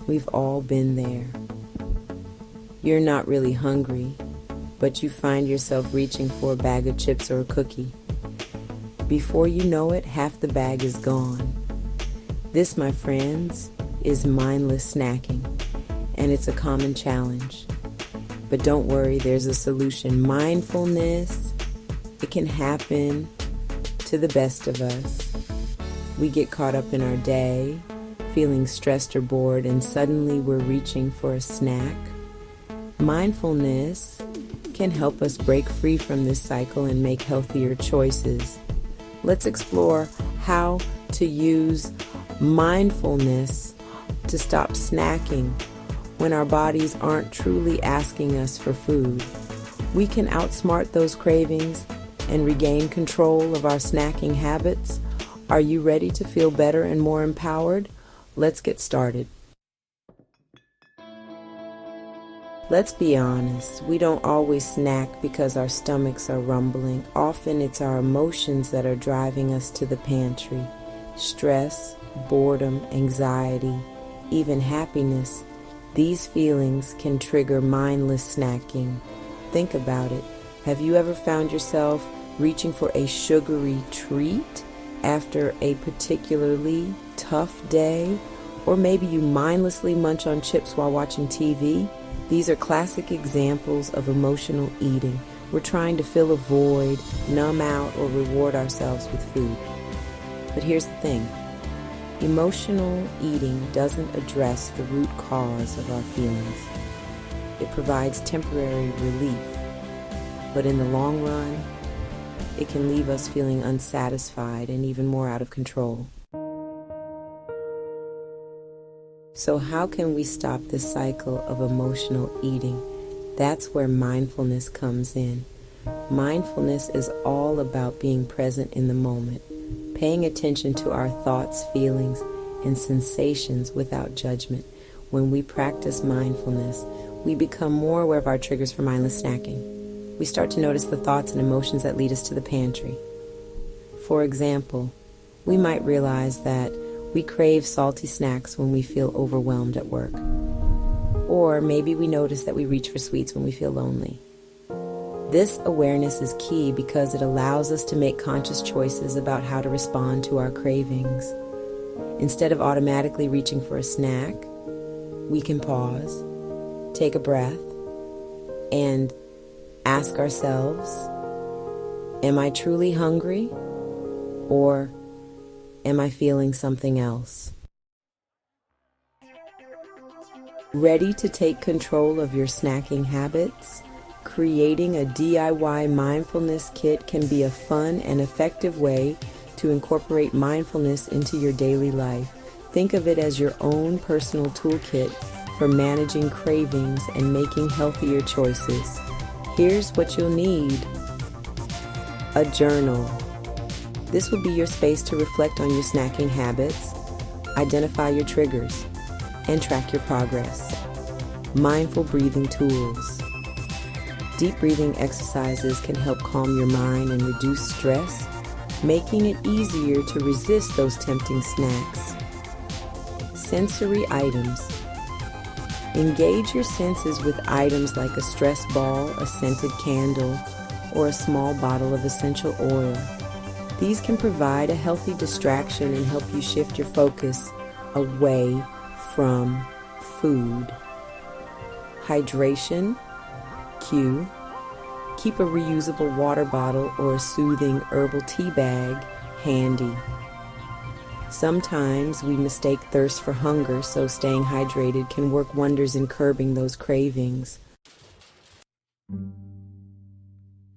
We've all been there. You're not really hungry, but you find yourself reaching for a bag of chips or a cookie. Before you know it, half the bag is gone. This, my friends, is mindless snacking, and it's a common challenge. But don't worry, there's a solution. Mindfulness, it can happen to the best of us. We get caught up in our day, feeling stressed or bored, and suddenly we're reaching for a snack. Mindfulness can help us break free from this cycle and make healthier choices. Let's explore how to use mindfulness to stop snacking when our bodies aren't truly asking us for food. We can outsmart those cravings and regain control of our snacking habits. Are you ready to feel better and more empowered? Let's get started. Let's be honest, we don't always snack because our stomachs are rumbling. Often it's our emotions that are driving us to the pantry. Stress, boredom, anxiety, even happiness. These feelings can trigger mindless snacking. Think about it. Have you ever found yourself reaching for a sugary treat after a particularly tough day? Or maybe you mindlessly munch on chips while watching TV? These are classic examples of emotional eating. We're trying to fill a void, numb out, or reward ourselves with food. But here's the thing. Emotional eating doesn't address the root cause of our feelings. It provides temporary relief, but in the long run, it can leave us feeling unsatisfied and even more out of control. So how can we stop this cycle of emotional eating? That's where mindfulness comes in. Mindfulness is all about being present in the moment, paying attention to our thoughts, feelings, and sensations without judgment. When we practice mindfulness, we become more aware of our triggers for mindless snacking. We start to notice the thoughts and emotions that lead us to the pantry. For example, we might realize that we crave salty snacks when we feel overwhelmed at work. Or maybe we notice that we reach for sweets when we feel lonely. This awareness is key because it allows us to make conscious choices about how to respond to our cravings. Instead of automatically reaching for a snack, we can pause, take a breath, and ask ourselves, am I truly hungry? Or am I feeling something else? Ready to take control of your snacking habits? Creating a DIY mindfulness kit can be a fun and effective way to incorporate mindfulness into your daily life. Think of it as your own personal toolkit for managing cravings and making healthier choices. Here's what you'll need. A journal. This will be your space to reflect on your snacking habits, identify your triggers, and track your progress. Mindful breathing tools. Deep breathing exercises can help calm your mind and reduce stress, making it easier to resist those tempting snacks. Sensory items. Engage your senses with items like a stress ball, a scented candle, or a small bottle of essential oil. These can provide a healthy distraction and help you shift your focus away from food. Hydration. Q. Keep a reusable water bottle or a soothing herbal tea bag handy. Sometimes we mistake thirst for hunger, so staying hydrated can work wonders in curbing those cravings.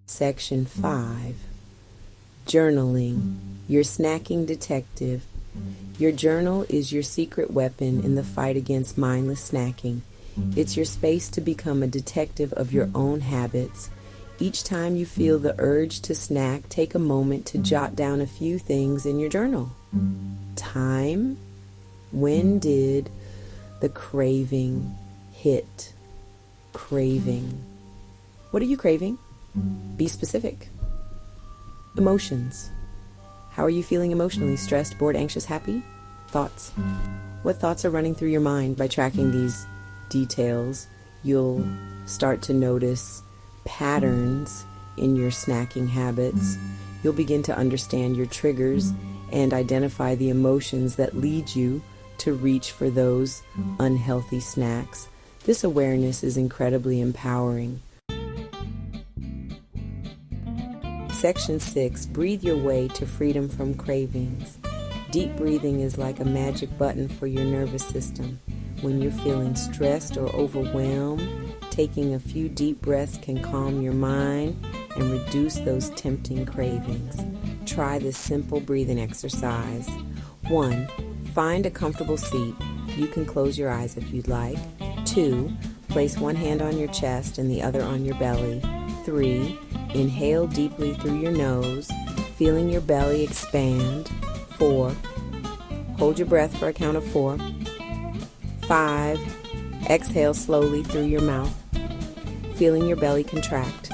Section 5. Journaling, your snacking detective. Your journal is your secret weapon in the fight against mindless snacking. It's your space to become a detective of your own habits. Each time you feel the urge to snack, take a moment to jot down a few things in your journal. Time. When did the craving hit? Craving. What are you craving? Be specific. Emotions. How are you feeling emotionally? Stressed, bored, anxious, happy? thoughts. What thoughts are running through your mind? By tracking these details, you'll start to notice patterns in your snacking habits. You'll begin to understand your triggers and identify the emotions that lead you to reach for those unhealthy snacks. This awareness is incredibly empowering. Section 6, breathe your way to freedom from cravings. Deep breathing is like a magic button for your nervous system. When you're feeling stressed or overwhelmed, taking a few deep breaths can calm your mind and reduce those tempting cravings. Try this simple breathing exercise. 1. Find a comfortable seat. You can close your eyes if you'd like. 2. Place one hand on your chest and the other on your belly. 3. Inhale deeply through your nose, feeling your belly expand. 4. Hold your breath for a count of 4. 5. Exhale slowly through your mouth, feeling your belly contract.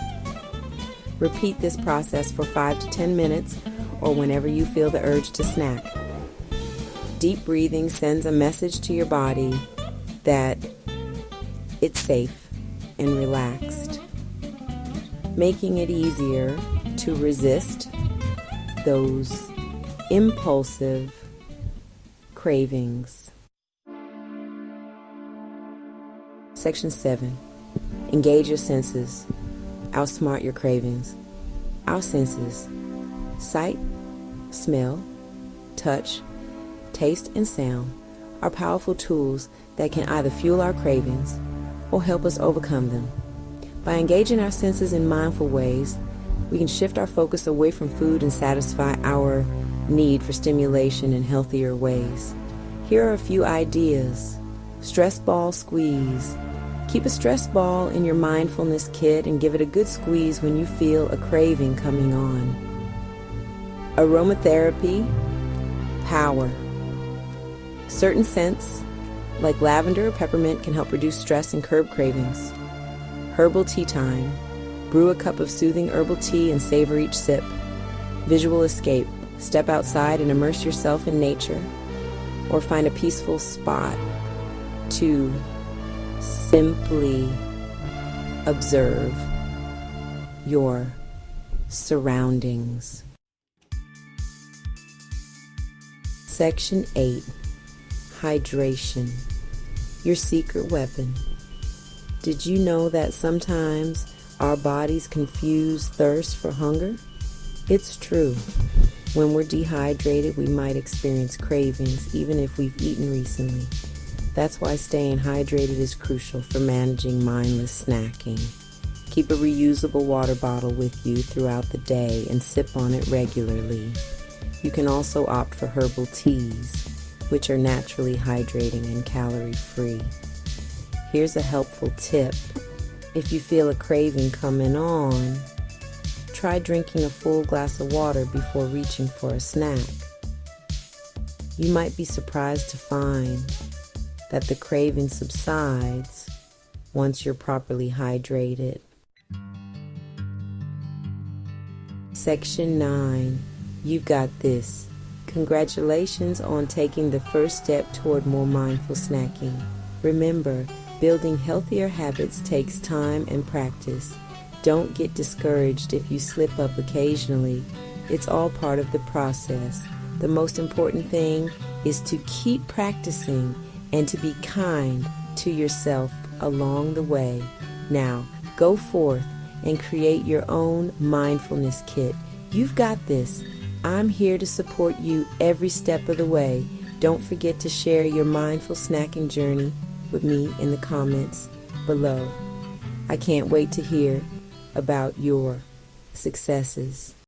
Repeat this process for 5 to 10 minutes or whenever you feel the urge to snack. Deep breathing sends a message to your body that it's safe and relaxed, making it easier to resist those impulsive cravings. Section 7. Engage your senses. Outsmart your cravings. Our senses: sight, smell, touch, taste, and sound are powerful tools that can either fuel our cravings or help us overcome them. By engaging our senses in mindful ways, we can shift our focus away from food and satisfy our need for stimulation in healthier ways. Here are a few ideas. Stress ball squeeze. Keep a stress ball in your mindfulness kit and give it a good squeeze when you feel a craving coming on. Aromatherapy, power. Certain scents, like lavender or peppermint, can help reduce stress and curb cravings. Herbal tea time. Brew a cup of soothing herbal tea and savor each sip. Visual escape. Step outside and immerse yourself in nature, or find a peaceful spot to simply observe your surroundings. Section 8. Hydration. Your secret weapon. Did you know that sometimes our bodies confuse thirst for hunger? It's true. When we're dehydrated, we might experience cravings even if we've eaten recently. That's why staying hydrated is crucial for managing mindless snacking. Keep a reusable water bottle with you throughout the day and sip on it regularly. You can also opt for herbal teas, which are naturally hydrating and calorie-free. Here's a helpful tip. If you feel a craving coming on, try drinking a full glass of water before reaching for a snack. You might be surprised to find that the craving subsides once you're properly hydrated. Section 9. You've got this. Congratulations on taking the first step toward more mindful snacking. Remember, building healthier habits takes time and practice. Don't get discouraged if you slip up occasionally. It's all part of the process. The most important thing is to keep practicing and to be kind to yourself along the way. Now, go forth and create your own mindfulness kit. You've got this. I'm here to support you every step of the way. Don't forget to share your mindful snacking journey with me in the comments below. I can't wait to hear about your successes.